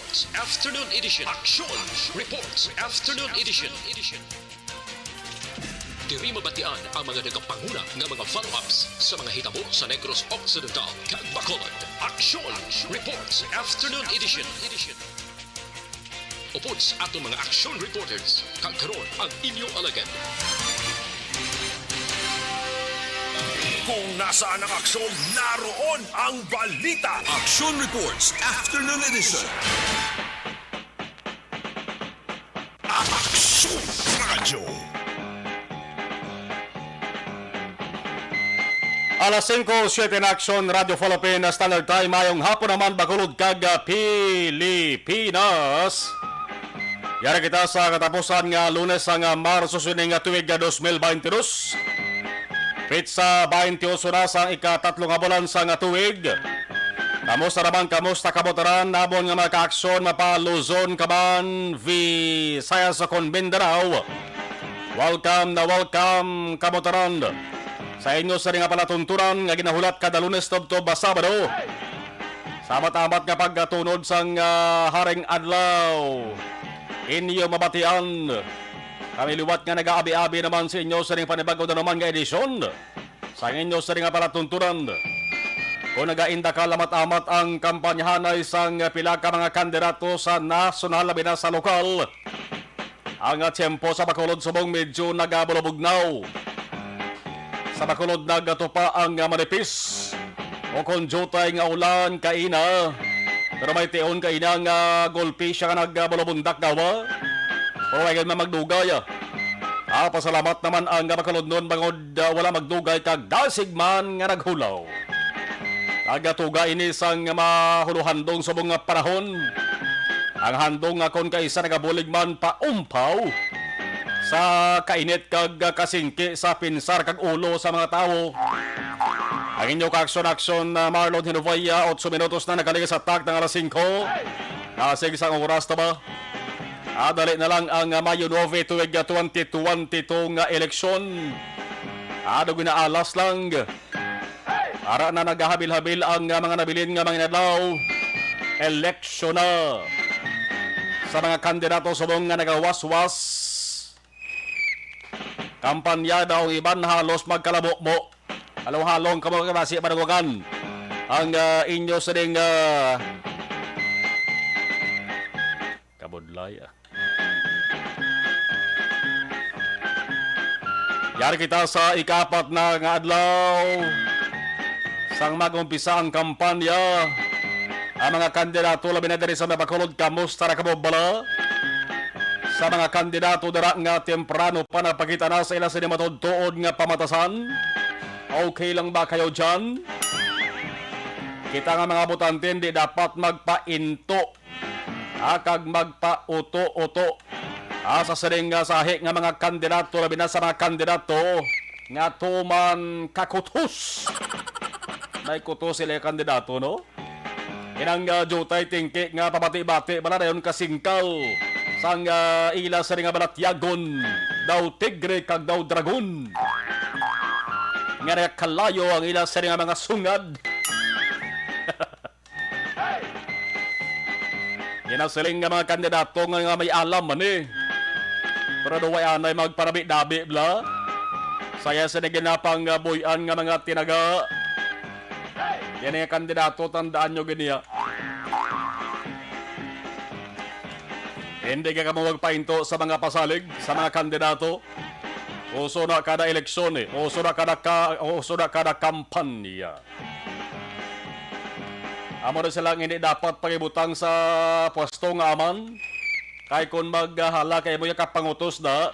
Reports Afternoon Edition. Action Reports Afternoon Edition. Diri mabatian ang mga nagapanguna nga mga follow-ups sa mga hitabo sa Negros Occidental kag Bacolod. Action Reports Afternoon Edition. Upots ato mga action reporters kag karon ang inyong alagad. Kung nasaan ang aksyon, naroon ang balita. Action Reports Afternoon Edition. Aksyon Radyo. Alas 5:07 na Action Radio Philippines Standard Time. Mayong hapon naman Bacolod kag Pilipinas. Yara kita sa katapusan nga Lunes ang Marso sining tuig 2022. Pizza 28 na sa ikatatlong bulan sa tuig. Kamusta naman, kamusta kabotaran? Nabon nga mga ka-aksyon, mapaluzon kaman, Visayas sa Mindanao. Welcome na welcome kabotaran. Sa inyo sa rin nga palatunturan nga ginahulat kada Lunes tubtob Sabado. Samat-amat nga pagkatunod sang haring adlaw. Inyo mabatian. Kami liwat nga nag-aabi-abi naman sa inyo sa ring panibago na naman nga edisyon. Sa inyo sa ring nga palatunturan. Kung nag-ainda ka lamat-amat ang kampanyahan ay isang pila ka mga kandidato sa nasyonal labi na sa lokal. Ang tiyempo sa Bacolod subong medyo nagabulubugnaw. Sa Bacolod nagatupa ang manipis. O kung jutay nga ulan kaina. Pero may tiyon kaina nga gulpi siya nga nagbulubundak dawa. O ay ganun magdugay. Pasalamat naman ang Bacolod noon bangod wala magdugay kag dasig man nga naghulaw. Nagatuga ini sang mahuluhandong sa mga panahon. Ang handong nga kon kaisa nagabulig man paumpaw sa kainit kag kasingki sa pinsar kag ulo sa mga tao. Ang inyo ka-aksyon Marlon Hinovaya, 8 minutos na nakaligay sa tag ng alas 5. Nasig isang oras na ba? Dali na lang ang Mayo 9 tuwig 2022 nga eleksyon. Ginaalas lang. Ara na naghahabil-habil ang mga nabilin nga mga nadlaw. Eleksyon na. Sa mga kandidato subong nga nagawas-was. Kampanya daw iban halos magkalabo-mo. Halong-halong kamagkabasi panagugan. Ang inyo sa ding kabudlay. Yari kita sa ikapat na nga adlaw. Sang mag-umpisa ang kampanya. Ang mga kandidato labi na diri sa Bacolod, kamusta na kabobala? Sa mga kandidato dara nga temprano pa napakita na sa ila sinimatod-tuod nga pamatasan. Okay lang ba kayo dyan? Kita nga mga botante hindi dapat magpainto. Kag magpa-uto-uto. Sa siring nga sahi nga mga kandidato, labi na sa mga kandidato, nga tuman kakutos. May kutos sila yung kandidato, no? Inang jutay tingki nga pabati-bati, bala na yun kasingkal. Sang ila sa ring nga balatyagon, daw tigre kag daw dragon. Nga na kalayo ang ila sa ring nga mga sungad. Yan ang siling nga mga kandidato nga may alam man eh. Pero duway anay magparabi-dabi bla. Saya sa naginapang buyan nga mga tinaga. Yan ang kandidato, tandaan nyo ganiya. Hindi ka magpainto sa mga pasalig, sa mga kandidato. Uso na kada eleksyon eh. Uso na kada kampanya. Amo na silang hindi dapat pagibutang sa pwesto nga aman. Kay kung maghala kay mo yung kapangutos na,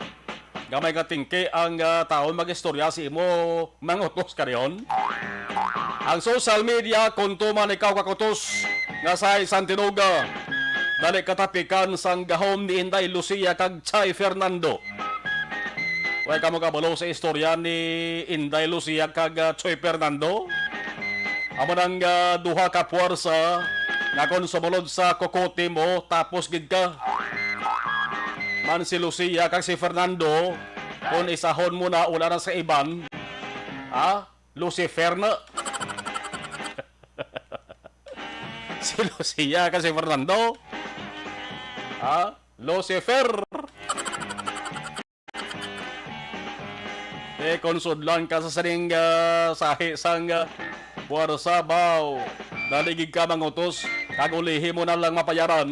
gamay nga tingke ang taon mag-istorya si mo mangutos ka riyon. Ang social media, kung tuman ikaw kakutos nga sa Santinuga, dali katapikan sang gahom ni Inday Lucia kag Chay Fernando. Huwag ka mo kabalo sa istorya ni Inday Lucia kag Chay Fernando. Amo nang duha ka puwersa nga kung sumulod sa kokote mo tapos gid ka. Man si Lucia kag si Fernando kung isahon mo na ula na sa iban. Lucifer na. Si Lucia kasi Fernando. Lucifer. Konsudlan ka sa saning sahi sang puwersa baw. Daligig ka mangutos, kagulihi mo na lang mapayaran,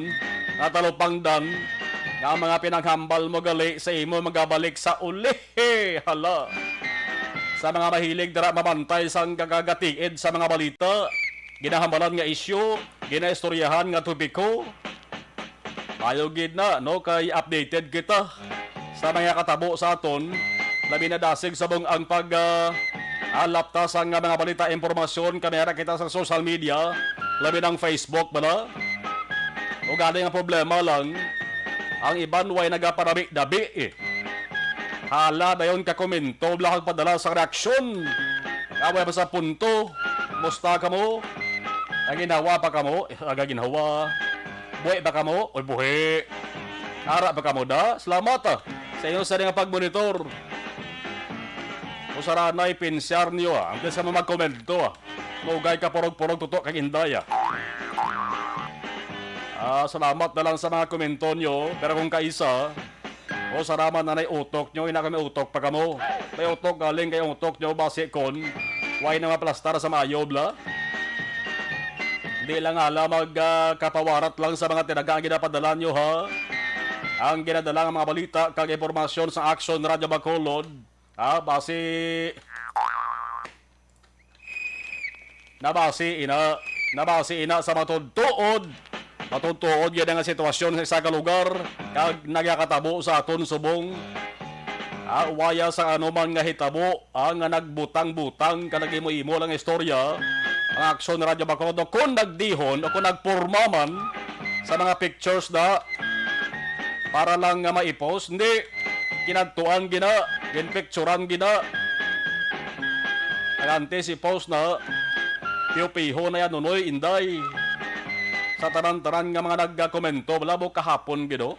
natalupangdan, nga mga pinaghambal mo gali sa imo magabalik sa ulihi. Hala. Sa mga mahilig dara mamantay sang kagagatiid sa mga balita, ginahambalan nga isyu, ginaistoryahan nga tubiko. Ayaw gid na, no, kay updated kita sa mga katabo sa aton. Labi na dasig sabong ang alapta sa mga balita impormasyon kanera kita sa social media, labi ng Facebook bala. O galing ang problema lang, ang iban way nagaparami-dabi eh. Hala na yun kakomento, blakag padala sa reaksyon. Kaway ba sa punto, musta ka mo? Naginawa pa ka mo? Agaginhawa. Buhay ba ka mo? Oy buhay. Ara ba ka mo da? Salamat sa inyo sa nga pagmonitor. O saranay pinsyar niyo ang sa mga magkomento Mugay ka porog-porog tutok kag indaya. Salamat na lang sa mga komento nyo. Pero kung kaisa, o saraman na utok nyo, ina kami utok pa kamo. May utok galing kay utok nyo base kon. Why na maplastar sa mayob la? Hindi lang ala magkapawarat lang sa mga tinaga ang ginapadala nyo ha. Ang ginadala ng mga balita kag impormasyon sa Action Radio Bacolod. Base ina sa matudtuod yan ang sitwasyon sa isa ka lugar kag nagyakatabo sa aton subong waya sa anuman nga hitabo nga nagbutang-butang kanag imo-imo lang istorya ang Action Radio Bacolod kung nagdihon o kung nagpormaman sa mga pictures na para lang nga maipost hindi kinadtuan gina ginpicturan gina agante si post na piyo-piho na yan nunoy inday sa tanan-tanan nga mga nagkomento wala mo kahapon gido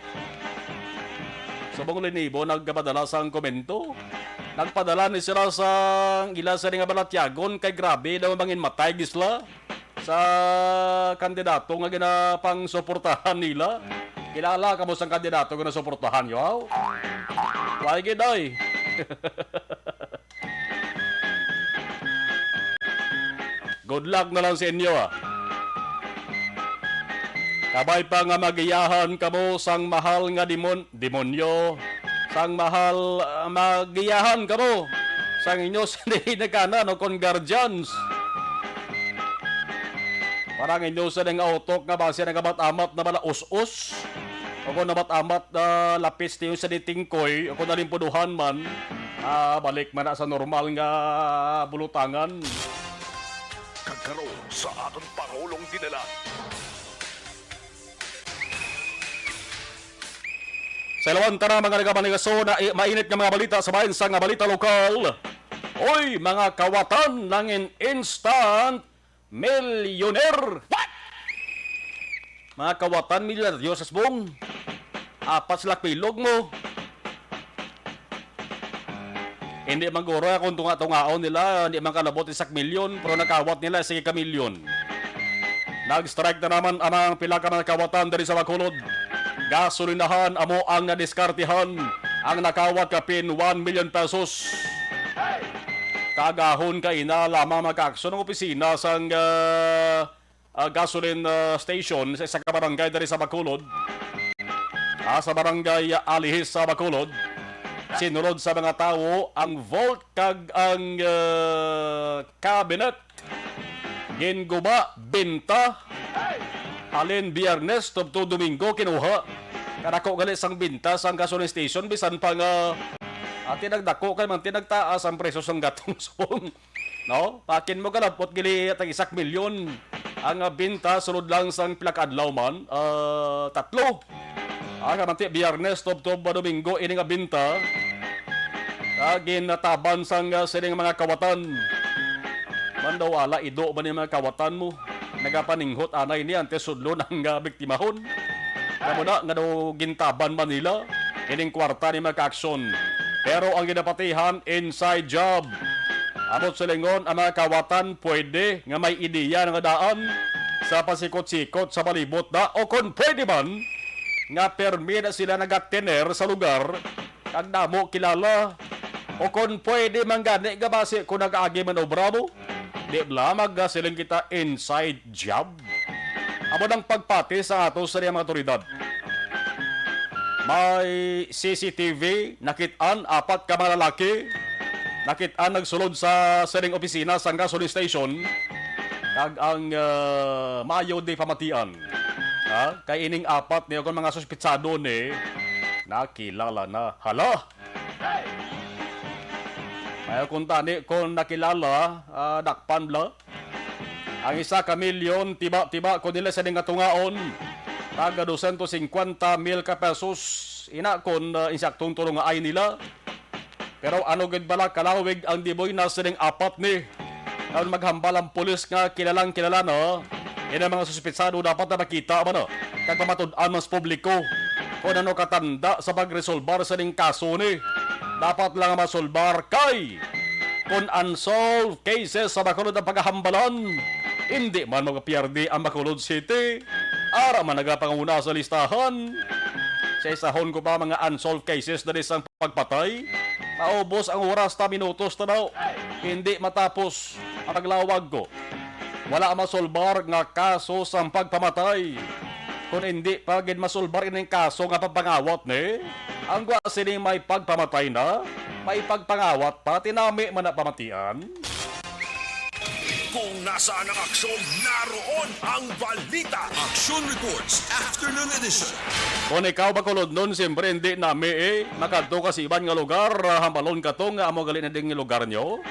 sabong linibo nagpadala sang komento nagpadala ni sila sa ila sa nga balatyagon kay grabe daw mangin matay gisla sa kandidato nga ginapang suportahan nila. Kilala ka mo sang kandidato nga nasuportahan yo? Why giday? Good luck na lang sa inyo Kabay pa nga magiyahan kamo sang mahal nga demonyo. Sang mahal magiyahan kamo sang inyo sa nagkanan o kon guardians. Parang inyo sa nga utok nga base nga amat na bala us-us. O kung nabat-amat na lapis niyo sa ditingkoy, o kung nalimpuduhan man, balik man na sa normal nga bulutangan. Kagkaroon sa aton Pangulong dinala. Sa ilawan tara mga nagabanigaso na mainit nga mga balita sa bayan sa nga balita lokal. Oy, mga kawatan ng instant millionaire. What? Mga kawatan milyonaryo sa subong. 4 sila pilog mo. Hindi man guro kung tunga-tungaon nila, hindi man kalabot 1 milyon, pero nakawat nila sige ka milyon. Nag-strike na naman ang pila ka mga kawatan dari sa Bacolod. Gasolinahan amo ang nadiskartihan ang nakawat kapin 1 million pesos. Kagahon ka ina lamang maka-aksyon ng opisina sa gasoline station sa isa ka barangay dari sa Bacolod. Sa barangay Alihis sa Bacolod, sinunod sa mga tao ang vault kag ang cabinet. Ginguba, binta, halin Biyernes, tubto Domingo, kinuha. Kanako gali sang binta sang gasoline station, bisan pa nga tinagdako kay man tinagtaas ang presyo sang gatong song. No? Pakin mo kalapot gili at 1 milyon. Ang binta sunod lang sang pilakadlaw man, 3. Kamanti Biyernes, tubtob Domingo, ini nga binta. Ginataban sang sining mga kawatan. Mandawala, ido ba ni mga kawatan mo? Nagapaninghot anay niya, ante sudlo ng biktimahon. Kamu na, nga daw gintaban man nila, ining kwarta ni mga kaaksyon. Pero ang ginapatihan, inside job. Abot sa lingon, ang mga kawatan pwede nga may ideya nga daan sa pasikot-sikot sa palibot na o kung pwede man, nga permi na sila nagatener sa lugar kag damo kilala o kung pwede man gani nga base kung nag-agi man o bravo di lamang silang kita inside job amo ng pagpati sa ato sa mga otoridad. May CCTV nakitaan 4 ka mga lalaki nakitaan nagsulod sa siling opisina sa gasoline station kag ang mayo di pamatian. Kay ining 4 niyo kung mga suspitsado ni nakilala na. Hala! May kung tani kung nakilala, dakpan bla. Ang isa ka milyon, tiba-tiba kung nila sa nga tungaon, taga 250,000 ka pesos, ina kung insaktong tulong nga ay nila. Pero ano gid bala kalawig ang diboy na sining 4 ni. Kung maghambal ang pulis nga kilalang kilala no, yan ang mga suspitsado dapat na makita man no, kag pamatud-an mas publiko. Kung ano katanda sa pagresolbar sa ning kaso ni, dapat lang masolbar kay kung unsolved cases sa Bacolod ang paghahambalan, hindi man magpiyardi ang Bacolod City, ara man nagapanguna sa listahan. Sa isahon ko pa mga unsolved cases na isang pagpatay, maubos ang oras na minutos na daw, hindi matapos ang paglawag ko. Wala masolbar nga kaso sa pagpamatay. Kung hindi pa gid masolbar ining kaso nga pagpangawat ni, ang gwasining may pagpamatay na, may pagpangawat pa, tinami man na pamatian. Kung nasaan ang aksyon, naroon ang balita. Action Reports Afternoon Edition. Kung ikaw Bacolod nun, siyempre hindi nami nakadto ka sa iban nga lugar, hambalon ka to nga amo gali na ding lugar nyo.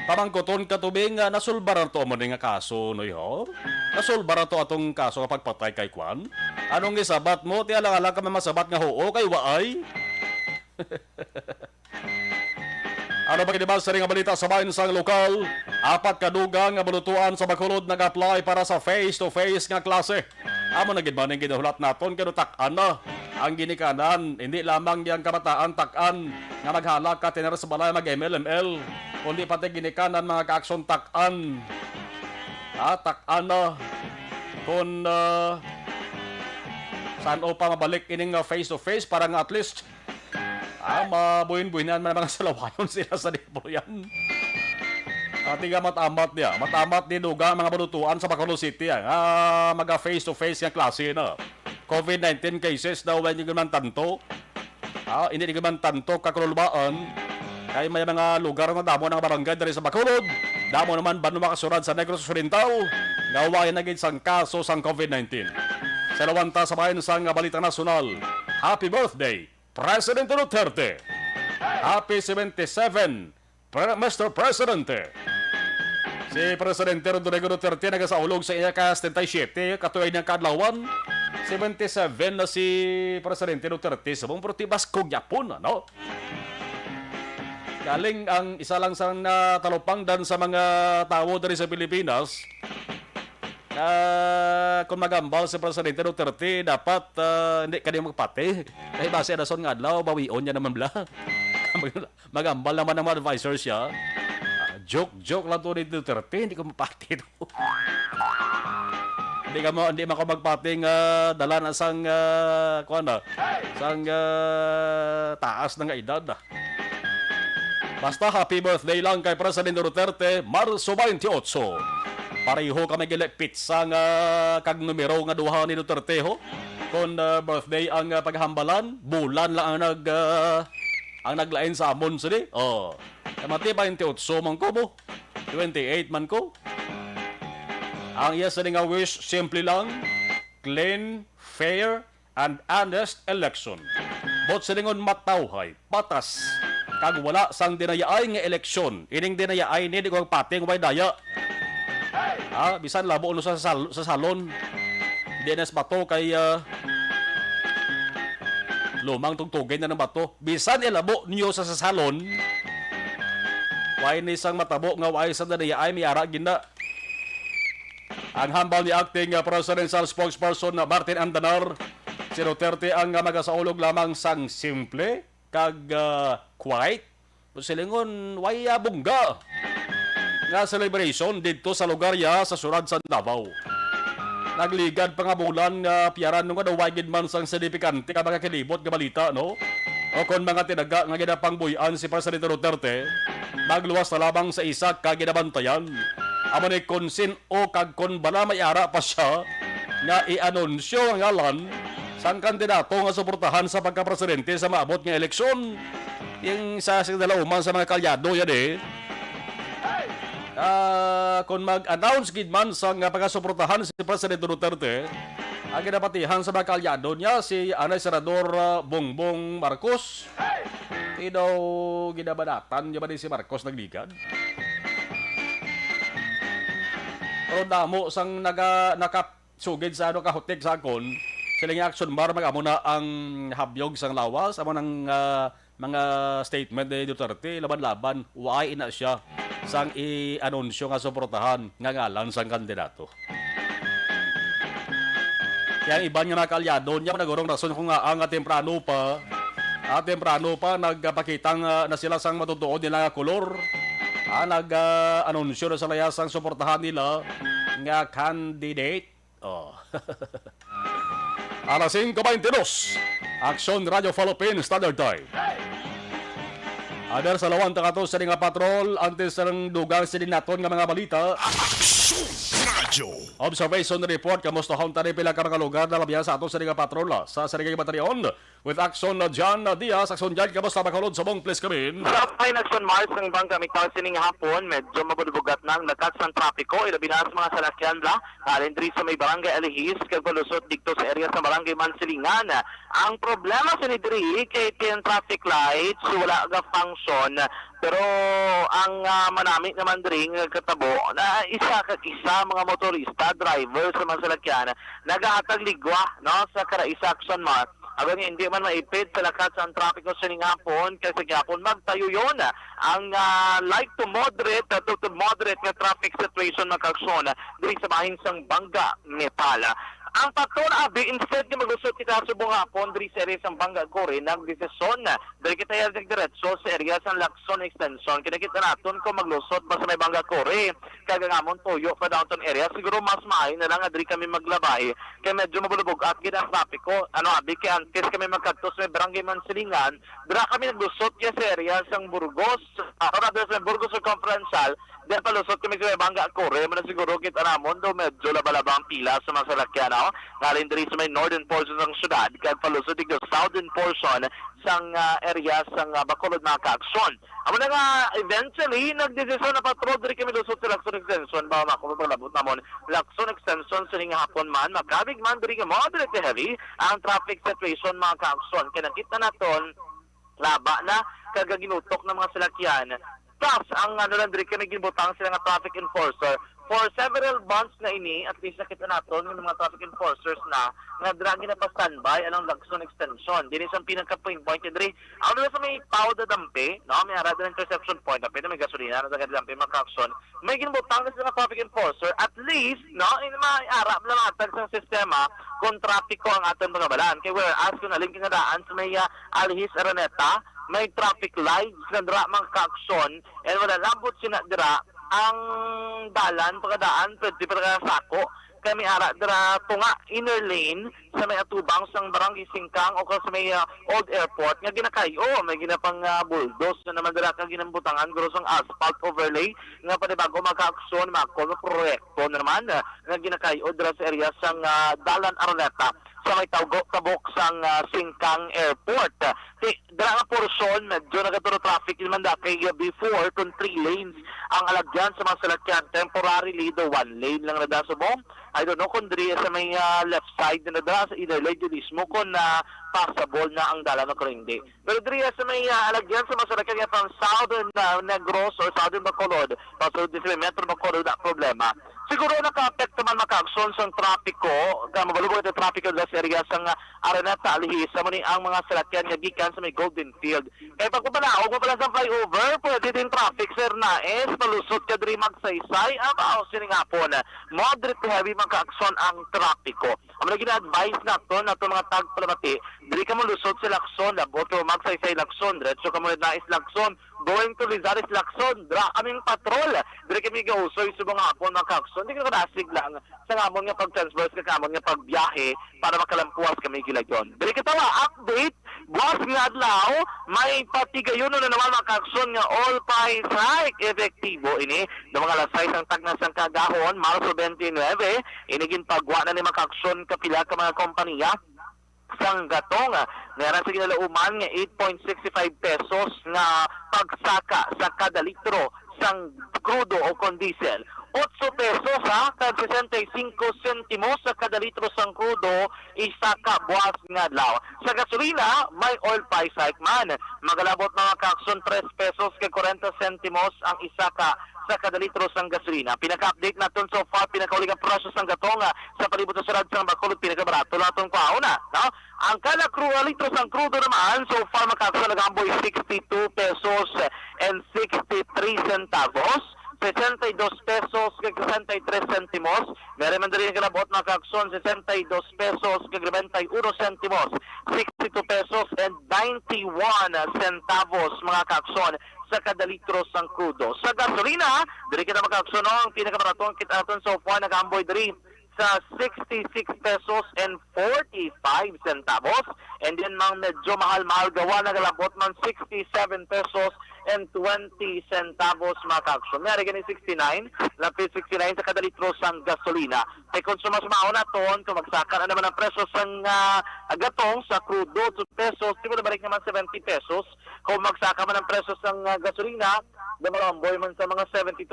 Pamangkoton ka tubing nga nasulbaran to mo nga kaso no yo. Nasulbaran to atong kaso kapag patay kay Kwan. Anong gisabat mo? Ti ala ka masabat nga hoo kay waay. Ano ba kinibas sa ring balita sa bayan sang lokal? 4 kadugang nga balutuan sa Bacolod nag-apply para sa face-to-face nga klase. Amo na gid man ang ginahulat naton kano tak-an na. Ang ginikanan, hindi lamang yang kabataan tak-an nga maghalak ka tener sa balay mag-MLML, kundi pati ginikanan mga ka-aksyon tak-an. Tak-an na. Kung saan o pa mabalik ining face-to-face para nga at least mabuhin-buhinan man mga salawayon sila sa dipo yan. Ati nga matamat niya. Matamat ni Duga mga balutuan sa Bacolod City. Mga face-to-face nga klase na. COVID-19 cases daw hindi naman tanto. Hindi naman tanto kakulubaan. Kaya may mga lugar na damo ng barangay dari sa Bacolod. Damo naman ba makasurad sa Negros Oriental. Gawain na gid sang kaso sang COVID-19. Sa lawanta sa bayan sang Balita Nasional. Happy birthday, President Duterte. Happy 77, Mr. Presidente. Si Presidente Rodrigo Duterte nagasaulog sa iya ka 77, katuig niyang kadlawan. 77 na si Presidente Duterte sa buong protibas kong Yapon, no? Galing ang isa lang sang natalupangdan sa mga tao dari sa Pilipinas. Kung magambal si Presidente Duterte, dapat hindi ka din magpati. Dahil base na son nga adlaw, bawion niya naman bla. Magambal naman ng mga advisors siya. Joke lang to ni Duterte, hindi ko mapati to. Hindi mo magpating dalan sang taas ng edad. Basta happy birthday lang kay Presidente Duterte, Marso 28. Pareho kami gilipit sa kag numero nga duha ni Duterte ho. Kung birthday ang paghambalan, bulan lang ang naglain sa amon sini. Kamati 28 man ko mo. 28 man ko. Ang iya sa nga wish, simple lang, clean, fair, and honest election. Bot sa lingon matawhay, patas, kag wala sang dinayaay nga eleksyon. Ining dinayaay ni di ko pating way daya. Bisan labo no sa salon. DNS bato kay lumang tugtugin na ng bato. Bisan ilabo niyo sa salon. Way ni sang matabo nga way sa dinayaay miyara ginda. Ang hambal ni acting presidential spokesperson na Martin Andanar, si Duterte ang magasaulog lamang sang simple kag quiet. Silingon way bungga nga celebration dito sa lugar ya sa surad sa Davao. Nagligad pa nga bulan nga piyaran nung nga wagid man sang signifikante ka mga kilibot nga balita, no? O kon mga tinaga nga ginapang buyan si Presidente Duterte, magluwas na lamang sa isa ka ginabantayan. Amo ni konsin o kag kon bala may ara pa siya nga i-anunsyo ang ngalan sang kandidato nga suportahan sa pagka-presidente sa maabot nga eleksyon. Yung sa sinalauman sa mga kalyado yan kung mag-announce gid man sa nga pagkasuportahan si Presidente Duterte, ang ginapatihan sa mga kalyado niya si Anay Senador Bongbong Marcos. Daw ginabanatan niya ba ni si Marcos nagligad? Pero damo sang nakasugid sa kahutik sa akon, silang action bar mag-amo na ang habyog sang lawas, amo ng mga statement ni Duterte, laban-laban, why ina siya sang i-anunsyo nga suportahan nga ngalan sang kandidato. Kaya ang iba nga nakalyado niya, nagurong rason kung nga ang temprano pa nagpakitang na sila sang matutuod nila nga kolor. Nag-anunsyo na sa layas sang suportahan nila nga candidate. Alas 5:22, Action Radio Philippines Standard Time. Adar sa lawan takato sa nga patrol antes sa dugang sa dinaton nga mga balita. Action Radio. Observation report kamusta hon tani pila ka mga lugar na labihan sa ato sa nga patrol sa Sarigay Batalyon with Action John Diaz. Action John kamusta bakalod sa mong please kamin. Sa Action Mars ng bangka mitang sining hapon, medyo mabubugat ng lakas ng trapiko, ilabinas mga salakyan la, alindri sa may barangay Alihis, kagpalusot dito sa area sa barangay Mansilingan. Ang problema sa nidri kay yung traffic lights, wala ga function, pero ang manamit naman rin katabo na isa mga motorista, driver sa mga salakyan, nagahatag ligwa no, sa Karaisa Action Mart. Abang hindi man maipid sa lakas ang trapiko sa hapon kasi gyapon magtayo yon ang light to moderate nga traffic situation ng Kalsyon diri sa bahin sang Bangga, Nepal. Ang faktor abi instead nga maglusot kita sa subong hapon diri sa area sang Bangga Gore nagdesisyon diri kita yung diretso sa area sang Lacson Extension kinakita naton ko maglusot pa sa may Bangga Gore kagangamon tuyo pa downtown area siguro mas maayo na lang diri kami maglabay kay medyo mabulubog at gid ang trapiko abi kay antes kami magkadto sa barangay Mansilingan dira kami naglusot sa area sang Burgos sa Burgos Conferencial then palusot kami sa Bangga Gore man siguro kita namon do medyo labalabang pila sa mga salakyan galing diri sa may northern portion ng syudad kag palusot dito southern portion sang area sang Bacolod mga kaaksyon. Amo na nga eventually nagdesisyon na patrol diri kami lusot sa Lacson Extension ba makuha paglabot namon Lacson Extension sa hapon man magkabig man diri ka moderate to heavy ang traffic situation mga kaaksyon kaya nakita naton laba na kagaginutok ng mga salakyan. Plus, ang lang diri kami ginbutang sila nga traffic enforcer for several months na ini, at least nakita natin ng mga traffic enforcers na dragi na pa standby anong Lacson Extension. Dili sa pinaka-point diri. Ano na sa may Pau da Dampe, no? May arada ng interception point, pero may gasolina na sa Dampe mga Action. May ginbutang na sila traffic enforcer, at least, no, may arap na matag sa sistema kung trapiko ang ating mga balaan. Kaya whereas kung alin kinadaan sa may Alihis Araneta, may traffic lights na dira mga Action, and wala lambot sina dira ang dalan pagkadaan pwede pa sako kami ara dira tunga inner lane sa may atubang sang barangay Singkang o sa may old airport nga ginakayo may ginapang bulldoze na naman dira ka ginambutangan grosong asphalt overlay nga panibago magka-aksyon makol proyekto na naman nga ginakayo dira sa area sang dalan Araneta sa may tabok sang Singkang Airport. Dira nga porsyon medyo nagaturo traffic naman kay before kung 3 lanes ang alagyan sa mga salakyan temporarily the 1 lane lang na dasubong. I don't know kung diri sa may left side na dira sa either lane mismo kung passable na ang dalan o hindi. Pero diri sa may alagyan sa mga salakyan from Southern Negros or Southern Bacolod so this may Metro Bacolod na problema. Siguro naka-apekto man maka-aksyon sa trapiko mabalubog ito trapiko sa area sang Araneta Alihis sa muni ang mga salakyan nga gikan sa may Golden Field. Kaya pag pabalaog mo pala sa flyover pwede din traffic sir na palusot ka diri magsaysay abaw sining hapon moderate to heavy maka-aksyon ang trapiko. Ang mga gina-advise na to mga tagpalamati, dili ka mo lusod sa Lacson, labot ka mo magsaysay Lacson, diretso ka mo na is Lacson, going to Rizales Lacson, dra kaming patrol, dili kami gausoy sa mga hapon mga kakson, di ka nakasig lang sa ngamon nga pag-transverse ka kamon nga pagbiyahe para makalampuas kami gilagyon. Dili ka tawa, update, buwas nga adlaw, may patigayon na naman mga kakson nga all price hike epektibo ini, ng mga lasay sang tagnas ang kagahon, Marso 29, inigin pagwa na ni mga kakson kapila ka mga kompanya, sang gatong meron sa ginalauman nga 8.65 pesos nga pagsaka sa kada litro sang crudo o kon diesel. 8 pesos kag 65 sentimos sa kada litro sang crudo isaka buwas nga adlaw. Sa gasolina may oil price hike man. Magalabot mga kakson 3 pesos kag 40 sentimos ang isaka sa kada litro sang gasolina. Pinaka-update naton so far, pinakauling ang presyo sang gatong sa palibot sa sarad sang Bacolod, pinakabarato naton kauna. No? Ang kada litro sang crudo naman, so far makakasa nagamboy 62 pesos and 63 centavos. 62 pesos kag 63 sentimos. Meron man din kalabot na kakson 62 pesos kag 21 sentimos. 62 pesos and 91 centavos mga kakson sa kada litro sang crudo. Sa gasolina, diri kita makakson ang pinakabarato kita aton so far nagamboy diri sa 66 pesos and 45 centavos. And then mang medyo mahal-mahal gawa nagalabot man 67 pesos and 20 centavos mga kakson. May gani 69, lapit 69 sa kada litro sang gasolina. Kay konsumas mauna ton, kung magsaka na naman ang presyo sang gatong sa crudo 2 pesos, di ba balik naman 70 pesos. Kung magsaka man ang presyo sang gasolina, Damalomboy man sa mga 70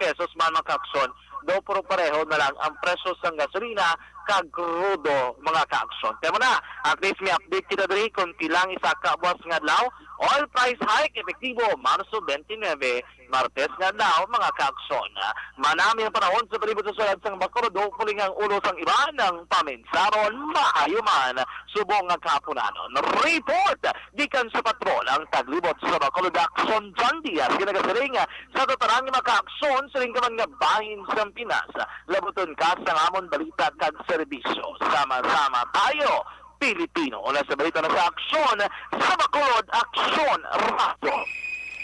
pesos man mga kakson. Do puro pareho na lang ang presyo sang gasolina kag crudo mga kakson. Kaya mo na, at least may update kita diri kung kilang isaka buwas nga adlaw. Oil price hike epektibo Marso 29, Martes nga adlaw mga kakson. Manami ang panahon sa palibot sa sulad sang Bacolod, kuling ang ulo sang iba ng paminsaron, maayo man subong nga kapunanon. Report gikan sa patrol ang taglibot sa Bacolod Action John Diaz ginagasaring sa totarang mga kakson sa ring kaman nga bahin sa Pinas. Labuton ka sa amon balita kag serbisyo. Sama-sama tayo Pilipino. Wala sa balita na sa aksyon sa Bacolod Action Radio.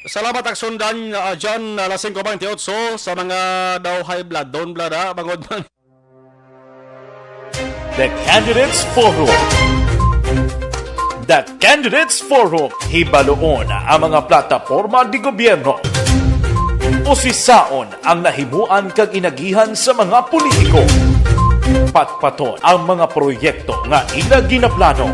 Salamat Aksyon Dan dyan alas 5:28 sa mga daw high blood, down blood bangod man. The Candidates Forum. The Candidates Forum. Hibaloon ang mga plataporma di gobyerno. Usisaon ang nahimuan kag inagihan sa mga politiko. Patpaton ang mga proyekto nga ila ginaplano.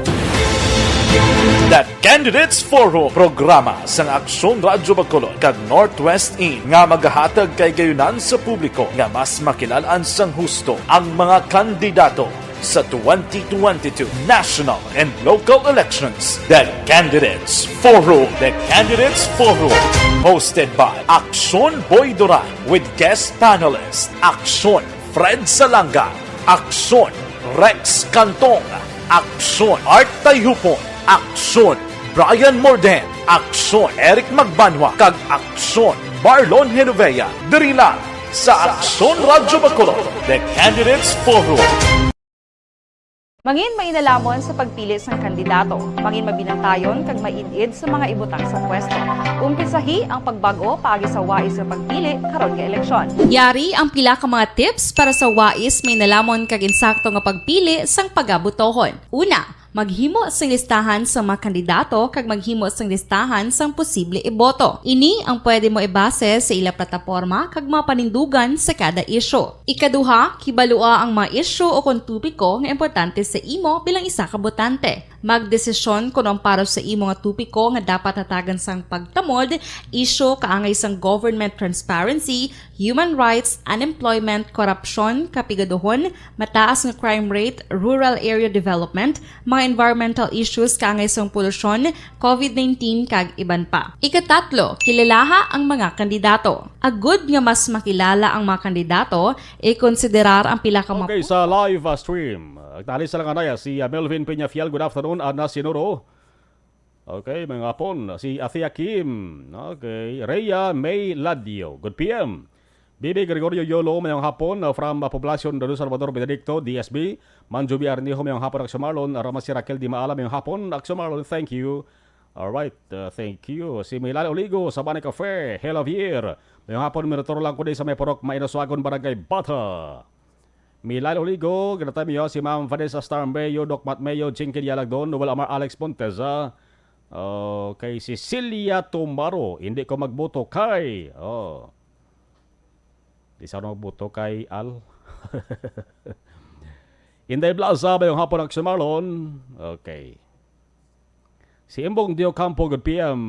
The Candidates Forum, programa sang Aksyon Radyo Bacolod kag Northwest In nga magahatag kay gayunan sa publiko nga mas makilalaan sang husto ang mga kandidato sa 2022 national and local elections. The Candidates Forum. The Candidates Forum. Hosted by Aksyon Boy Duran with guest panelist Aksyon Fred Salanga, Aksyon Rex Cantong, Aksyon Art Tayupon, Aksyon Brian Morden, Aksyon Eric Magbanwa, kag Aksyon Marlon Genovea. Diri lang sa Aksyon Radyo Bacolod. The Candidates Forum. Mangin mainalamon sa pagpili sang kandidato, mangin mabinantayon kag mainid sa mga ibutang sa pwesto. Umpisahi ang pagbago paagi sa wais sa pagpili karon nga eleksyon. Yari ang pila ka mga tips para sa wais may nalamon kag insakto nga pagpili sang pagabutohon. Una, maghimo sang listahan sa mga kandidato kag maghimo sang listahan sang posible iboto. Ini ang pwede mo ibase sa ila plataporma kag mga panindugan sa kada isyu. Ikaduha, kibalua ang mga isyu o kon tupiko nga importante sa imo bilang isa ka botante. Magdesisyon kung ang para sa imo nga tupiko nga dapat hatagan sang pagtamod, isyu kaangay sang government transparency, human rights, unemployment, korupsyon, kapigaduhon, mataas nga crime rate, rural area development, mga environmental issues kaangay sang polusyon, COVID-19 kag iban pa. Ikatatlo, kilalaha ang mga kandidato. Agud nga mas makilala ang mga kandidato, i-konsiderar ang pila ka Okay, sa live stream. Tali sa lang anaya si Melvin Peñafiel. Good afternoon, Ana Sinuro. Okay, mga hapon. Si Athea Kim. Okay, Rhea May Ladio. Good PM. Bibi Gregorio Yolo mayong hapon from Poblacion Don Salvador Benedicto, DSB. Manjubi Arnijo mayong hapon Aksumarlon. Rama si Raquel Di Maala mayong hapon Aksumarlon. Thank you. Alright, thank you. Si Milal Oligo sa Bani Cafe, Hell of Year. Mayong hapon minuturo lang ko din sa may porok Mainoswagon Barangay Bata. Milal Oligo, ganatay miyo si Ma'am Vanessa Starmbeyo, Doc Matmeyo, Jinkin Yalagdon, Noel Amar Alex Ponteza. Kay Cecilia Tomaro, hindi ko magboto kay. Di sa magboto kay Al. Inday Plaza ba yung hapon ng Sumarlon? Okay. Si Imbong Dio Campo, good PM.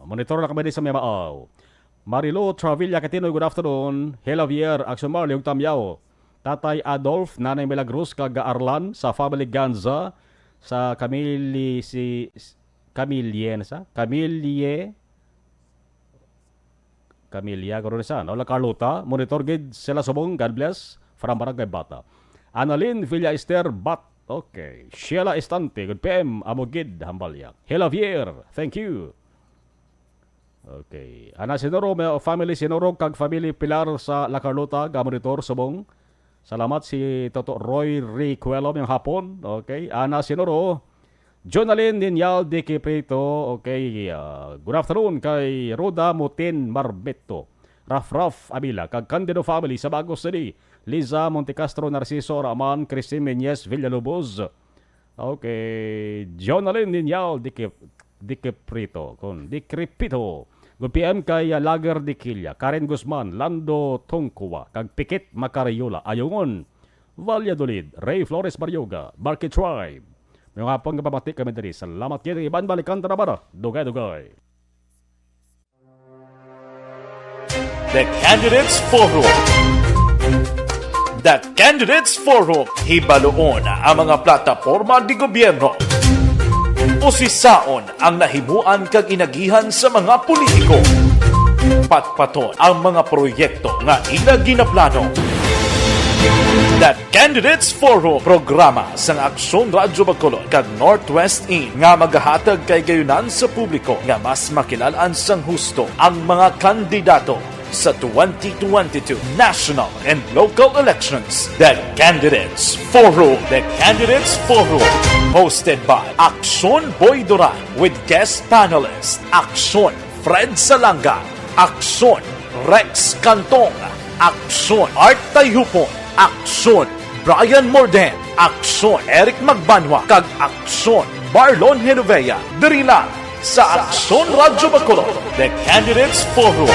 Monitor na kami din sa Miyamaaw. Marilo Travilla Catino, good afternoon. Hello Javier, Action Marley, yung Tamyaw. Tatay Adolf, Nanay Milagros, Kaga Arlan, sa Family Ganza, sa Camille Goronesan, Ola Carlota, Monitor Gid Sela Subong, God bless, from Barangay Bata. Annalyn Villa Esther Bat, okay. Sheila Estante, good PM, Amogid, Hambalya. Hello Javier, thank you. Okay. Ana Sinoro, family Sinoro, kag family Pilar sa La Carlota, Monitor Subong. Salamat si Toto Roy Ricuelo yung hapon. Okay. Ana Sinoro, Jonalyn Ninyal de Kiprito. Okay. Good afternoon kay Roda Mutin Marbetto. Raf Abila. Kag Candido family sa Bagos City. Liza Montecastro Narciso Raman. Christine Menyes Villalobos. Okay. Jonalyn Ninyal de Kiprito. Dikripito. Good PM kay Lager de Quilla. Karen Guzman. Lando Tongkua. Kag Pikit Macariola. Ayungon. Valladolid. Ray Flores Baryoga. Market Tribe. May nga pong kapamatik kami dali. Salamat kayo. Iban balikan tarabara. Dugay. The Candidates Forum. The Candidates Forum. Hibaloon ang mga plataporma di gobyerno. Usisaon ang nahimuan kag inagihan sa mga politiko. Patpaton ang mga proyekto nga ila ginaplano. The Candidates Forum programa sang Aksyon Radyo Bacolod kag Northwest In nga magahatag kay gayunan sa publiko nga mas makilalaan sang husto ang mga kandidato sa 2022 national and local elections. The Candidates Forum. The Candidates Forum. Hosted by Aksyon Boy Duran with guest panelist Aksyon Fred Salanga, Aksyon Rex Cantong, Aksyon Art Tayhupon, Aksyon Brian Morden, Aksyon Eric Magbanwa, kag Aksyon Marlon Genovea. Diri lang sa Aksyon Radyo Bacolod. The Candidates Forum.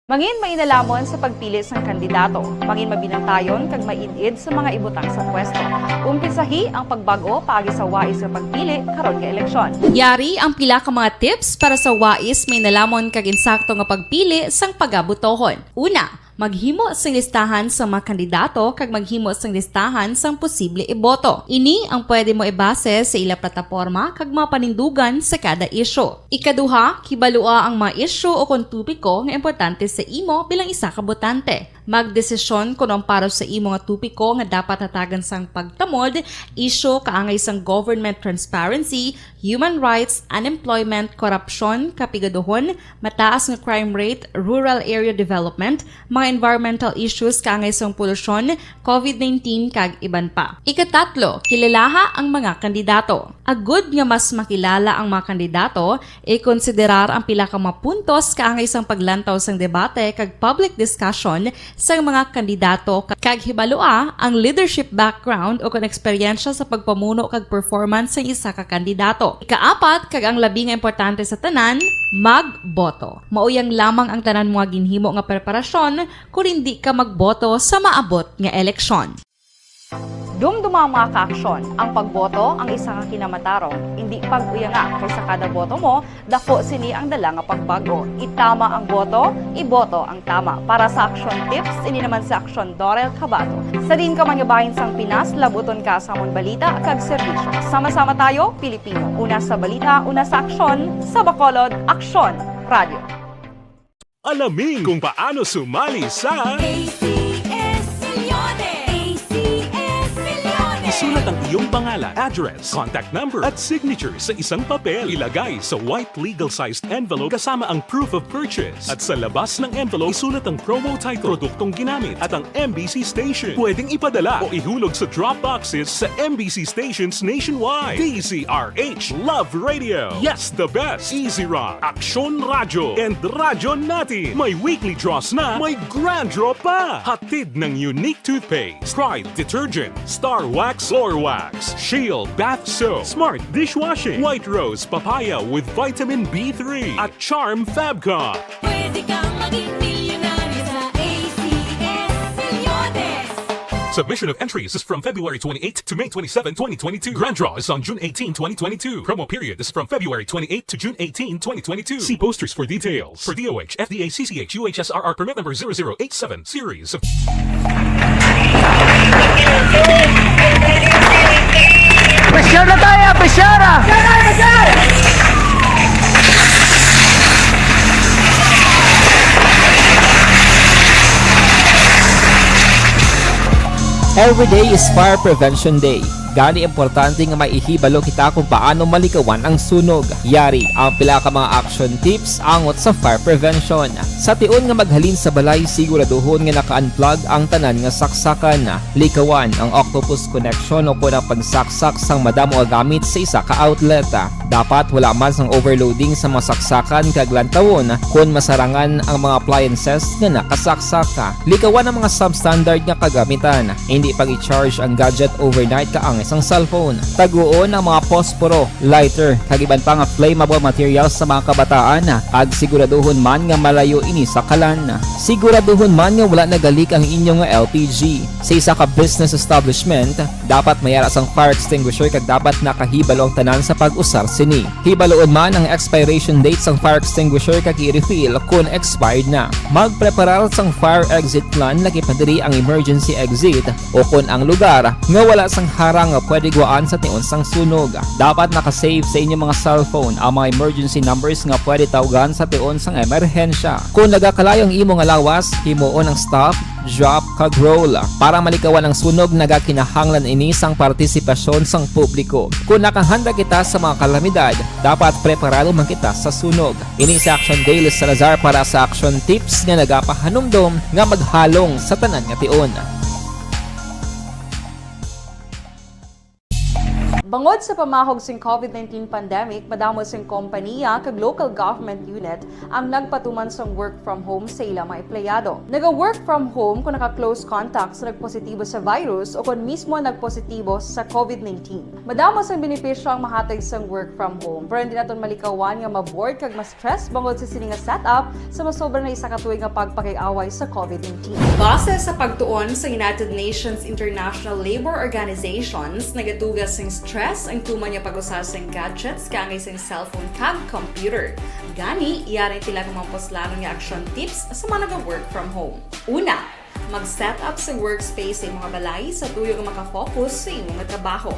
Mangin mainalamon sa pagpili sang kandidato, mangin mabinantayon kag mainid sa mga ibutang sa pwesto. Umpisahi ang pagbago paagi sa wais sa pagpili karon nga eleksyon. Yari ang pila ka mga tips para sa wais may nalamon kag insakto nga pagpili sang pagabutohon. Una, maghimo sang listahan sa mga kandidato kag maghimo sang listahan sang posible iboto. Ini ang pwede mo ibase sa ila plataporma kag mga panindugan sa kada isyu. Ikaduha, kibalua ang mga isyu o kung tupiko nga importante sa imo bilang isa ka botante. Magdesisyon kung ang para sa imo nga tupiko nga dapat hatagan sang pagtamod, isyu kaangay sang government transparency, human rights, unemployment, korupsyon, kapigaduhon, mataas nga crime rate, rural area development, mga environmental issues kaangay sang polusyon, COVID-19 kag iban pa. Ikatatlo, kilalaha ang mga kandidato. Agud nga mas makilala ang mga kandidato, i-konsiderar ang pila ka mga puntos kaangay sang paglantaw sang debate kag public discussion sang mga kandidato kag hibalua ang leadership background o kon eksperyensya sa pagpamuno kag performance sa isa ka kandidato. Ikaapat, kag ang labi nga importante sa tanan, magboto. Mauyang lamang ang tanan mga ginhimo nga preparasyon kung hindi ka magboto sa maabot nga eleksyon. Dumduma ang mga kaaksyon, ang pagboto ang isa ka kinamatarong, hindi pag-uya nga kaysa kada boto mo, dako sini ang dala nga pagbago. Itama ang boto, iboto ang tama. Para sa action tips, ini naman sa action Dorel Cabato. Sa din ka manyabahin sang Pinas, labuton ka sa among balita kag serbisyo. Sama-sama tayo, Pilipino. Una sa balita, una sa aksyon, sa Bacolod, Aksyon Radio. Alamin kung paano sumali sa Isulat ang iyong pangalan, address, contact number at signature sa isang papel. Ilagay sa white legal-sized envelope kasama ang proof of purchase. At sa labas ng envelope, isulat ang promo title, produktong ginamit at ang MBC station. Pwedeng ipadala o ihulog sa drop boxes sa MBC stations nationwide. DZRH Love Radio. Yes, the best. Easy Rock, Aksyon Radyo, and Radyo Natin. May weekly draws na, may grand draw pa. Hatid ng unique toothpaste, Pride Detergent, Star Wax Floor Wax, Shield Bath Soap, Smart Dishwashing, White Rose Papaya with Vitamin B3, at Charm Fabcon. Pwede kang maging milyonaryo sa ACS Milyones. Submission of entries is from February 28 to May 27, 2022. Grand draw is on June 18, 2022. Promo period is from February 28 to June 18, 2022. See posters for details. For DOH, FDA, CCH, UHSRR permit number 0087 series of... Pressure na tayo! Pressure! Every day is Fire Prevention Day. Gani importante nga maihibalo kita kung paano malikawan ang sunog. Yari ang pila ka mga action tips angot sa fire prevention. Sa tion nga maghalin sa balay, siguraduhon nga naka-unplug ang tanan nga saksakan. Likawan ang octopus connection o kung ang pagsaksak sang madamo nga gamit sa isa ka outlet. Dapat wala man sang overloading sa mga saksakan kag lantawon kung masarangan ang mga appliances nga nakasaksaka. Likawan ang mga substandard nga kagamitan. Hindi pag i-charge ang gadget overnight kaang isang cellphone. Taguon ang mga posporo, lighter, kag iban pa nga flammable materials sa mga kabataan. Ag siguraduhon man nga malayo ini sa kalan. Siguraduhon man nga wala nagalik ang inyong LPG. Sa isa ka business establishment, dapat mayara sang fire extinguisher kag dapat nakahibalo ang tanan sa pag-usar sini. Hibaloon man ang expiration date sang fire extinguisher kag i-refill kung expired na. Magpreparar sang fire exit plan lagi padiri ang emergency exit o kung ang lugar nga wala sang harang nga pwede guwaan sa tion sang sunog. Dapat nakasave sa inyong mga cellphone ang mga emergency numbers nga pwede tawagan sa tion sang emerhensya. Kung nagakalayo ang imong lawas, himuon ang stop, drop, kag roll. Para malikawan ang sunog, nagakinahanglan ini sang partisipasyon sang publiko. Kung nakahanda kita sa mga kalamidad, dapat preparado man kita sa sunog. Ini sa Action Daily Salazar para sa action tips nga nagapahanumdom nga maghalong sa tanan nga tion. Bangod sa pamahog sing COVID-19 pandemic, madamo sing kompanya kag local government unit ang nagpatuman sang work from home sa ilang mga empleyado. Naga-work from home kung naka-close contact sa nagpositibo sa virus o kung mismo nagpositibo sa COVID-19. Madamo sang benepisyo ang mahatag sang work from home, pero hindi naton malikawan nga ma-bored kag ma-stress bangod sa sini nga setup sa masobra na isa ka tuig nga pagpakiaway sa COVID-19. Base sa pagtuon sa United Nations International Labour Organizations, nagatugas sing stress ang tuman niya pag-usar sa gadgets kangay sa cellphone kag computer. Gani, iyaray tila ng mga poslano nga action tips sa mga nag-work from home. Una, mag-set up sa workspace sa mga balay sa tuyo nga makafocus sa imong trabaho.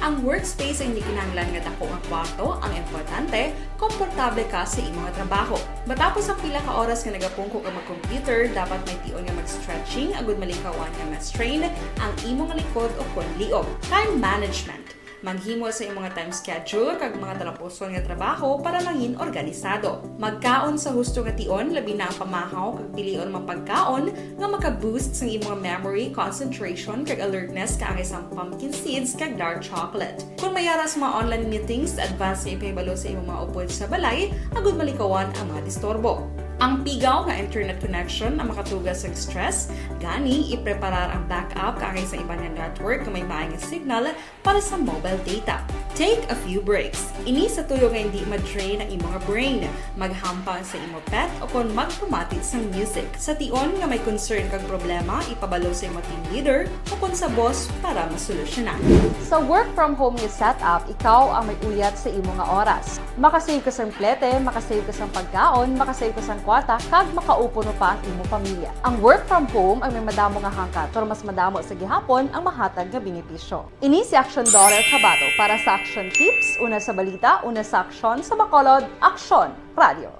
Ang workspace ay hindi kinahanglan nga dako nga kwarto, ang importante, komportable ka sa imong trabaho. Matapos ang pila ka oras nga nagapungko ka mag-computer, dapat may tion nga mag-stretching agud malikawan nga ma-strain ang imong likod o kon liog. Time management. Manghimo sa imong time schedule kag mga talapuson nga trabaho para mangin organisado. Magkaon sa husto nga tion, labi na ang pamahaw kag pilion mapagkaon nga maka-boost sa imong memory, concentration kag alertness kaangay sa pumpkin seeds kag dark chocolate. Kung mayara sa mga online meetings, advance na ipahibalo sa imong mga upod sa balay, agud malikawan ang mga disturbo. Ang pigaw nga internet connection ang makatugas sa stress, gani ipreparar ang backup kaangay sa iba nga network nga may maayong signal para sa mobile data. Take a few breaks. Ini sa tuyo nga hindi ma-drain ang imong brain, maghampang sa imong pet o kung magpumatit sa music. Sa tion nga may concern kag problema, ipabalo sa imong team leader o kung sa boss para masolusyonan. Sa work from home nga setup, ikaw ang may uyat sa imong nga oras. Makasave ka sa plete, makasave ka sa pagkaon, makasave ka sa kwata, kag makaupo no pa ang imong pamilya. Ang work from home ay may madamo nga hangkat, pero mas madamo sa gihapon ang mahatag nga benepisyo. Ini si Action Daughter Cabato para sa Action Tips, una sa balita, una sa aksyon, sa Bacolod, Aksyon Radio.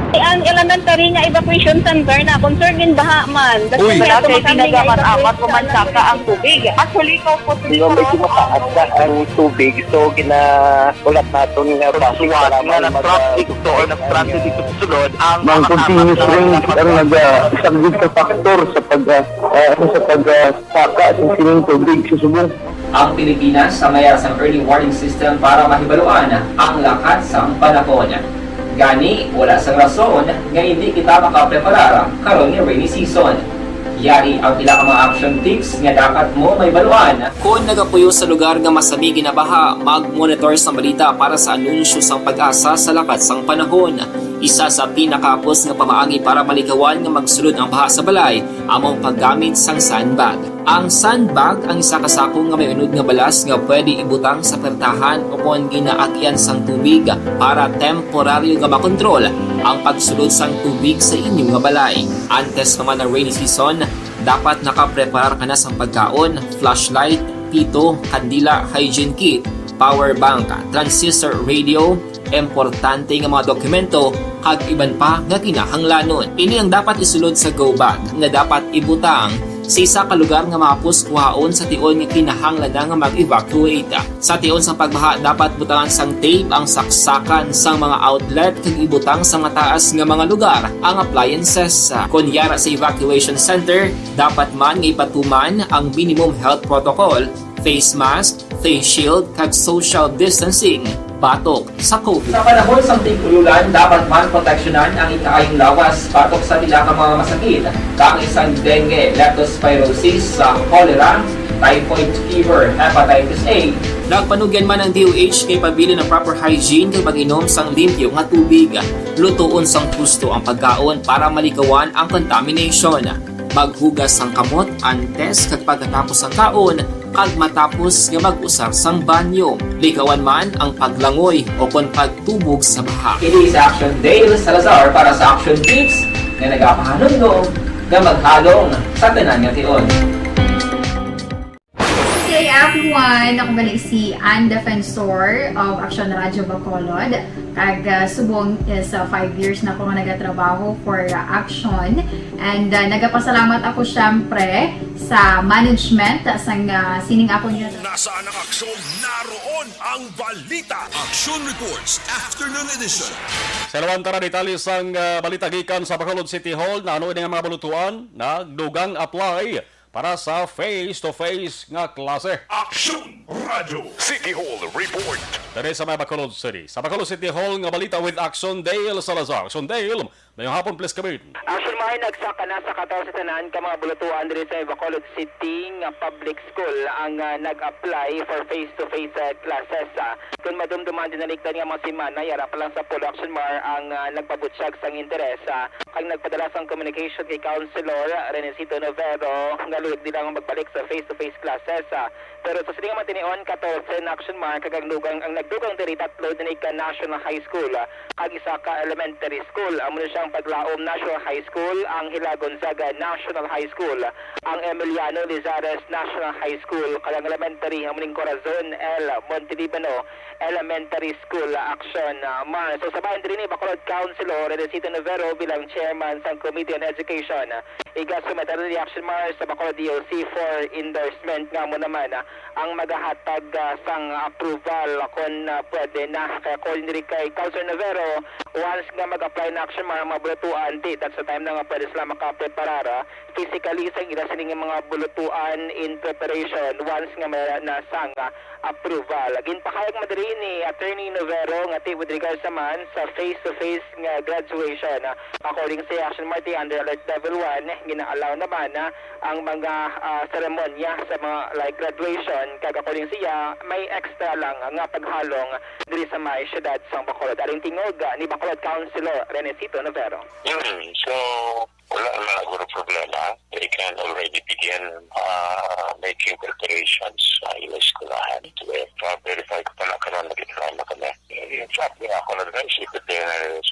Ang elementary nga evacuation center na concern din baha man. Uy. Wala kay pinagamat-amat pumansaka ang tubig. Actually, ikaw po Di ba medyo mataas na ang tubig, so ulat natin nga Pasuwat nga nag-trap dito or nag-transit dito sa sulod ang Mang continuous rain ang nag-subject sa factor sa pagsaka sa sining tubig sa subong. Ang Pilipinas sa mayroon sa early warning system para mahibaluan ang lakat sa panahon. Gani, wala sa rason nga hindi kita makapreparar karon nga rainy season. Yari ang pila ka mga action tips nga dapat mo may baluan. Kung nagapuyo sa lugar nga masabi ginabaha, mag-monitor sa balita para sa anunsyo sang pag-asa sa lakat sang panahon. Isa sa pinakapos nga pamaagi para malikawan nga magsulod ang baha sa balay, among paggamit sang sandbag. Ang sandbag ang isa kasakong nga may unod nga balas nga pwede ibutang sa pertahan upon ginaagyan sang tubig para temporaryo nga makontrol ang pagsulod sang tubig sa inyong nga balay. Antes naman ng rainy season, dapat nakapreparar ka na sang pagkaon, flashlight, pito, kandila, hygiene kit, power bank, transistor radio, importante nga mga dokumento kag iban pa nga kinahanglanon. Ini ang dapat isulod sa go bag nga dapat ibutang sa isa ka lugar nga mapus kuhaon sa tion nga kinahanglan nga mag-evacuate. Sa tion sa pagbaha dapat butangan sang tape ang saksakan sang mga outlet kag ibutang sa mga taas nga mga lugar ang appliances. Kunyara sa evacuation center, dapat man nga ipatuman ang minimum health protocol, face mask, face shield kag social distancing batok sa COVID. Sa panahon sa tigululan, dapat man proteksyonan ang ikaayong lawas batok sa nila ka mga masakit. Kang isang dengue, leptospirosis, cholera, typhoid fever, hepatitis A. Nagpanugyan man ang DOH kay pabili ng proper hygiene kay pag-inom sang limpyo nga tubig. Lutuon sang gusto ang pagkaon para malikawan ang contamination. Maghugas sang kamot antes kag pagkatapos ang kaon kag matapos nga mag-usar sang banyo. Likawan man ang paglangoy o kon pagtubog sa baha. It is Action Dale Salazar para sa Action Tips nga nagapahanong nga maghalong sa tanan nga tion. Hey everyone! Ako balik si Ann Defensor of Action Radio Bacolod. Kag subong is 5 years na ako nga nagatrabaho for Action. And nagapasalamat ako syempre sa management sang sining ako niya. Nasaan ang aksyon? Naroon ang balita. Action Reports Afternoon Edition. Sa lawan tara detalye sang balita gikan sa Bacolod City Hall na ano nga mga balutuan na dugang apply para sa face-to-face nga klase. Action Radio City Hall Report. Dari sa may Bacolod City. Sa Bacolod City Hall nga balita with Action Dale Salazar. Action Dale, mayong hapon please kami. Action mahay nagsaka na sa 14 tanan ka mga bulutuan diri sa Bacolod City nga public school ang nag-apply for face-to-face classes. Kung madumduman din naligtan nga mga simana, yara pa lang sa production mar ang nagpabutsyag sang interes. Kag nagpadala sang communication kay Councilor Renesito Novero nga luwag nila nga magbalik sa face-to-face classes. Pero sa sininga matinion, 14 na action mark kag ang nagdugang diri tatlo din ka National High School kag isa ka elementary school. Amo siyang Paglaom National High School, ang Hila Gonzaga National High School, ang Emiliano Lizares National High School, kag elementary amuning Corazon L Montelibano Elementary School Action Mar. So sabayan din ni Bacolod Councilor Renesito Novero bilang chairman sa Committee on Education. Iga-sumetan ni Action Mar sa Bacolod DOC for endorsement nga mo naman ang magahatag sang approval kung pwede na. Kaya according din kay Councilor Novero, once nga mag-apply na Action Mar mga bulutuan, that's the time na nga pwede sila makapreparar physically sa ila sining mga bulutuan in preparation once nga may nasang approval. Ginpakayag madiri ni Attorney Novero nga with regards naman sa face-to-face nga graduation. According sa Action Marty under Alert Level 1, gina-allow naman ang mga seremonya sa mga like graduation. Kag according siya, may extra lang nga paghalong diri sa may syudad sa Bacolod. Aring tingog ni Bacolod Councilor Renesito Novero. So, wala naman aguro problema. They can already begin making preparations sa ilang skulahan. Verify ko pa na karoon nag-try na kami. In fact, ako na-advise ko din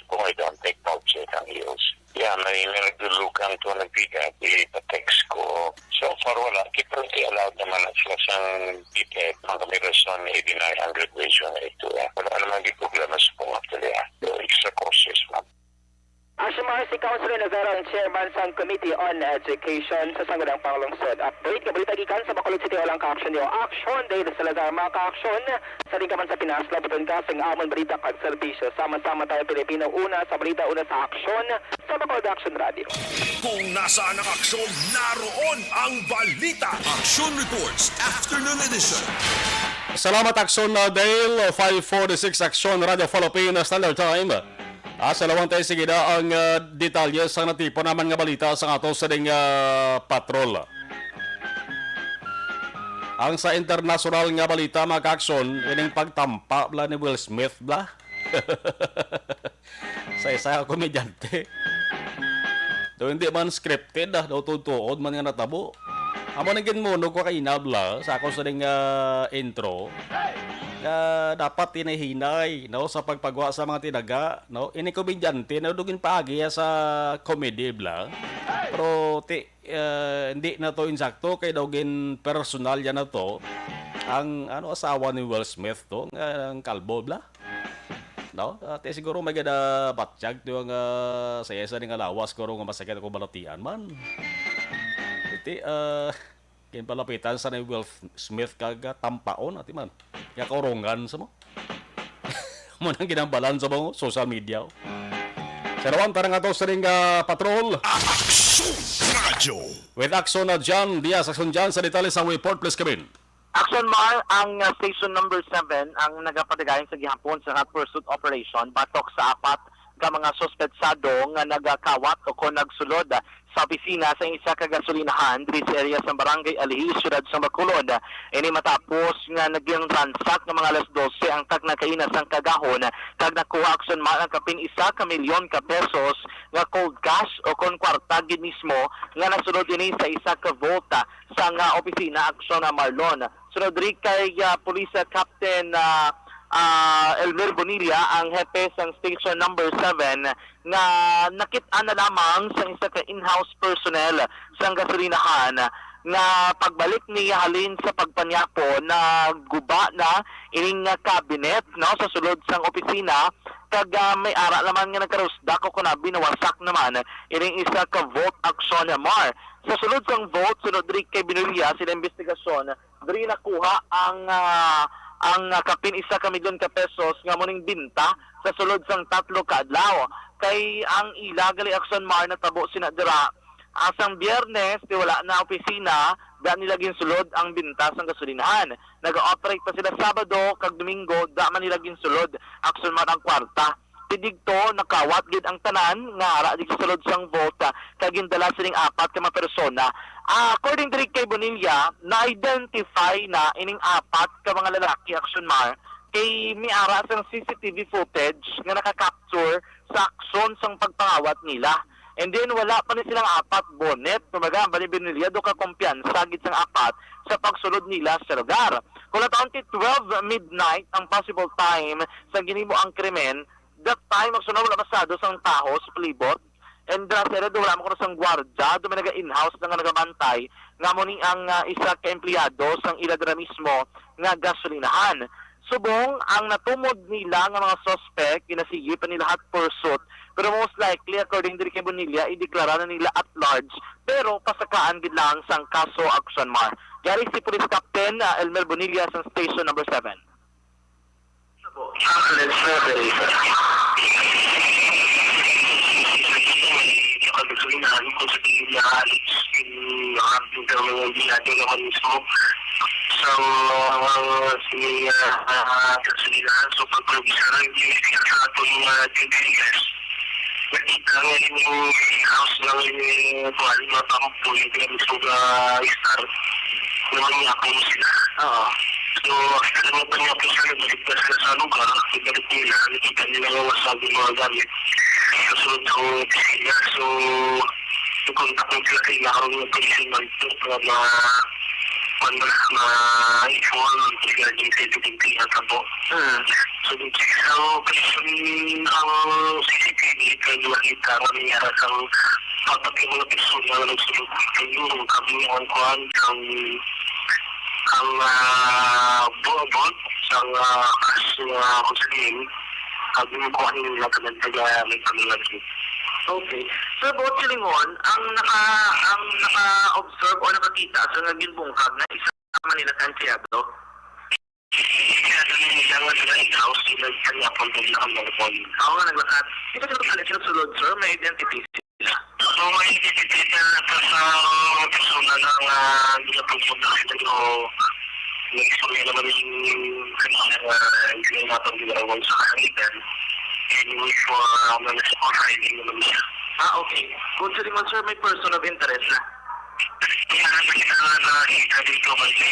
kung I don't take notes ang EOS. Yeah, may nagdulukan to nagbigat. Ipa-text ko. So far, wala. Currently allowed naman at sila siyang ticket. Ang kami rason 8900 ratio na ito. Wala naman di problema sa pong actually. The extra courses, ma'am. Action Mars, si Councilor Navarro ang chairman sa Committee on Education sa Sangguniang Panglungsod. Update, kabalita gikan sa Bacolod City walang ka-action niyo. Action day sa Salazar, mga ka-action. Sa rin ka man sa Pinas, labuton ka sa amon balita kag serbisyo. Sama-sama tayo Pilipino, una sa balita, una sa action sa Bacolod Action Radio. Kung nasaan ang aksyon, naroon ang balita. Action Reports Afternoon Edition. Salamat Aksyon na Dale, 546 Aksyon Radio Philippines Standard Time. Sa lawang tayo sige na ang detalye sa natipo naman nga balita sa ato sa ding patrol. Ang sa international nga balita mga ka-aksyon, ining pagtampa bla ni Will Smith bla. Sa isa ka komedyante. Do hindi man scripted daw tutuod man nga natabo. Amo nang ginmuno ko kay Nabla sa ako sa ding intro. Dapat tinahinay no sa pagpagawa sa mga tinaga no ini komedyante na dugin paagi sa comedy bla pero hindi na to insakto kay dugin personal yan na to ang asawa ni Will Smith to ang kalbo bla no siguro may gada batjag to ang saya ning alawas ko nga masakit ko balatian man kinpalapitan sa ni Will Smith kaga tampaon ati man ya kaurongan sa mo. Mo nang ginambalan sa mga social media. Sa naman tarang ato sa ring patrol. Action Radio. With Action na John Diaz, Action John sa detalye sa report, please come in. Action Mar, ang station number 7 ang nagapadagayon sa gihapon sa hot pursuit operation batok sa apat ka mga suspetsado nga nagakawat o kung nagsulod sa opisina sa isa ka gasolinahan diri sa area sa Barangay Alihis, Siyudad sa Bacolod. Ini matapos nga naging ransak ng mga alas 12 ang tag nakainas ang kagahon kag nakuha Action Mar ang kapin 1 milyon ka pesos nga cold cash o kon kwarta gid mismo nga nasulod ini sa isa ka volta sa nga opisina Action Marlon. Sunod rin kay Police Captain Elmer Bonilla, ang hepe sa station number 7 na nakita na lamang sa isa ka in-house personnel sa gasolinahan na pagbalik niya halin sa pagpanyapo na guba na ining cabinet no sa sulod sang opisina kag may ara naman nga nagkarusda ko na binawasak naman ining isa ka vote Action Mar. Sa sulod sang vote sunod rin kay Bonilla sila investigasyon diri nakuha ang kapin 1 milyon ka pesos nga muning binta sa sulod sang 3 ka adlaw kay ang ila gali Action Mar natabo sina dira asang Biyernes di wala na opisina da nila ginsulod ang binta sang gasolinahan. Nag-operate pa sila Sabado kag Domingo da man nila ginsulod Action Mar ang kwarta. Tidigto nakawat gid ang tanan nga ara di sulod sang vote kag gindala sining 4 ka mga persona. According to kay Bonilla, na-identify na ining 4 ka mga lalaki Action Mar kay may ara sang CCTV footage nga nakaka-capture sa aksyon sang pagpangawat nila. And then wala pa ni silang 4 bonnet, tumaga bali Bonilla do ka kumpiyansa gid sang 4 sa pagsulod nila sa lugar. Kung taon 12 midnight ang possible time sa ginimo ang krimen, that time magsunod wala pasado sang taho sa palibot. And sa do wala mo ko sang gwardiya, do may naga-in-house na nga nagabantay nga mo ni ang isa ka empleyado sang iladra mismo nga gasolinahan. Subong ang natumod nila nga mga suspect kinasigi pa nila hot pursuit pero most likely according to kay Bonilla ideklara na nila at large pero pasakaan gid lang sang kaso Action Mar. Gary si Police Captain Elmer Bonilla sa station number 7. Gasolinahan kung sa kinilaan ang ginagawa naman mismo sa gasolinahan. So pag-provisaran yung sa atong DPS nakita nga yung house lang yung mga tampo yung pinamismo ka star naman niya ako sila. So after naman pa niya ako sila baligtas sila sa lugar ibalik nila nakita nila nga wasag yung mga gamit kasunod ko sila. So tukontak mo sila kay nakarong ng policeman ito para ma-inform regarding sa ito at po. So sa operation ang CCTV kay makita kami nga sa papat yung mga persona na nagsulog yung kami ang kuhan ang buwabot sa kaso na kusalim kami kuhan nila kanagtaga may pamilagi. Okay. Sir Boat Silingon, ang naka-observe o nakakita sa naging bungkag na isa sa Manila Santiago. Kaya nila sa ikaw, sila kanya po din lang ang monopol. Ako nga naglakat. Ito sila pala sinusulod, sir, may identity sila. So, may identity na sa persona ng ginapagpod na kita yung nag-istorya naman yung hindi natin ginawang sa kanitan. And wish for riding naman siya. Okay. Good to rin, sir, may person of interest na. Kaya nakita na dito kasi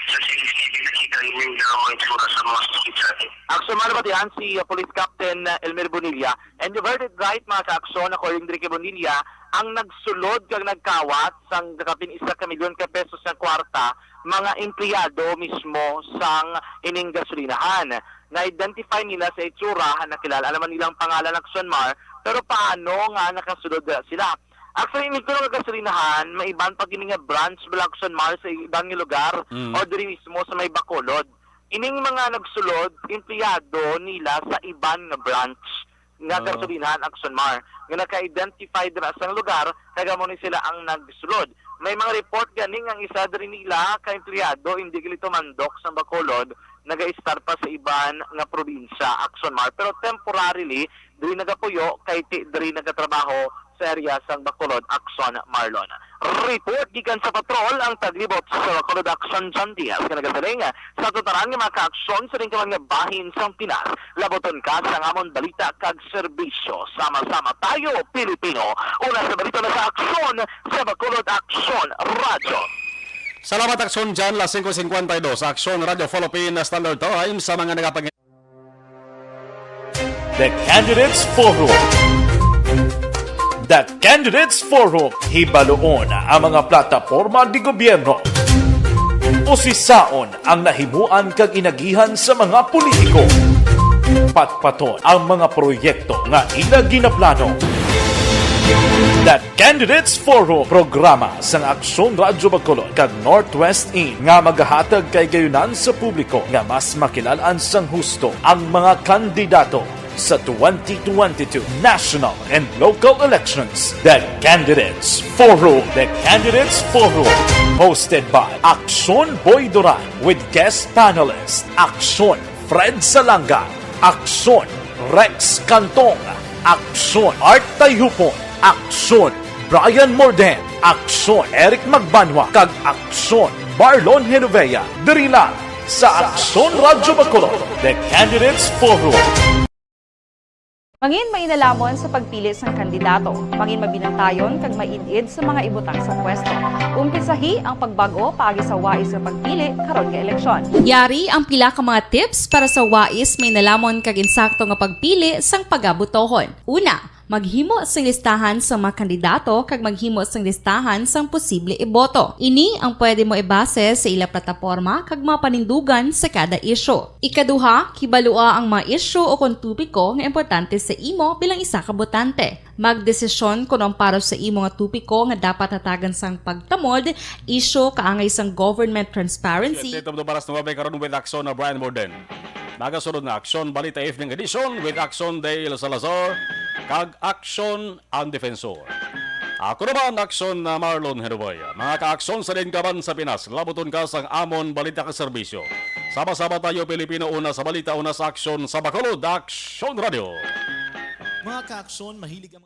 sa CCTV nakita yung itsura sa mga sakit sa atin. Aksyon malabatihan si Police Captain Elmer Bonilla. And you heard it right mga ka-aksyon, according to Enrique Bonilla, ang nagsulod kag nagkawat sang dakapin 1 milyon ka pesos ng kwarta mga empleyado mismo sang ining gasolinahan. Na-identify nila sa itsura, nakilala naman nilang pangalan ng Aksyon pero paano nga nakasulod sila? Actually, hindi ko ng gasolinahan, may ibang pag nga branch Aksyon sa ibang lugar o diri mismo sa may Bacolod. Ining mga nagsulod, empleyado nila sa ibang branch nga gasolinahan Aksyon nga naka-identify dira sa lugar, kaya mo ni sila ang nagsulod. May mga report ganing ang isa diri nila ka empleyado hindi kilito mandok sa Bacolod, naga-start pa sa iban nga probinsya Aksyon pero temporarily diri nagapuyo kay diri nagatrabaho sa area sang Bacolod Aksyon Marlon. Report gikan sa patrol ang taglibot sa Bacolod Aksyon John Diaz nga nagadaling sa tutaran nga mga ka-aksyon sa ring mga bahin sang Pinas. Laboton ka sa amon balita kag serbisyo. Sama-sama tayo Pilipino. Una sa balita na sa aksyon sa Bacolod Aksyon Radio. Salamat Aksyon dyan, las 5.52 sa Aksyon Radio Philippine Standard Time sa mga nagapag... The Candidates Forum. The Candidates Forum, hibaloon ang mga plataporma di gobyerno. Usisaon ang nahimuan kag inagihan sa mga politiko. Patpaton ang mga proyekto nga ila ginaplano. The Candidates Forum, programa sang Aksyon Radyo Bacolod kag Northwest In nga magahatag kay gayunan sa publiko nga mas makilalaan sang husto ang mga kandidato sa 2022 national and local elections. The Candidates Forum. The Candidates Forum. Hosted by Aksyon Boy Duran with guest panelist Aksyon Fred Salanga, Aksyon Rex Cantong, Aksyon Art Tayupon, Aksyon Brian Morden, Aksyon Eric Magbanwa, kag Aksyon Marlon Genovea. Diri lang sa Aksyon Radyo Bacolod. The Candidates Forum. Mangin mainalamon sa pagpili sang kandidato, mangin mabinantayon kag mainid sa mga ibutang sa pwesto. Umpisahi ang pagbago paagi sa wais sa pagpili karon nga eleksyon. Yari ang pila ka mga tips para sa wais may nalamon kag insakto nga pagpili sang pagabutohon. Una, maghimo sang listahan sa mga kandidato kag maghimo sang listahan sang posible iboto. Ini ang pwede mo ibase sa ila plataporma kag mga panindugan sa kada isyu. Ikaduha, kibalua ang mga isyu o kontupiko nga importante sa imo bilang isa ka botante. Magdesisyon kung ang para sa imo nga tupiko nga dapat hatagan sang pagtamod, isyu kaangay sang government transparency. Tito baras na karon with Aksyon na Brian Morden. Nagasunod na Aksyon Balita Evening Edition with Aksyon Dale Salazar kag Aksyon ang Defensor. Ako naman Aksyon na Marlon Genovea. Mga ka-aksyon sa Lingkaban sa Pinas, labuton ka sang amon balita ka serbisyo. Sama-sama tayo Pilipino, una sa balita, una sa aksyon sa Bacolod Aksyon Radio. Mga ka-aksyon, mahilig ang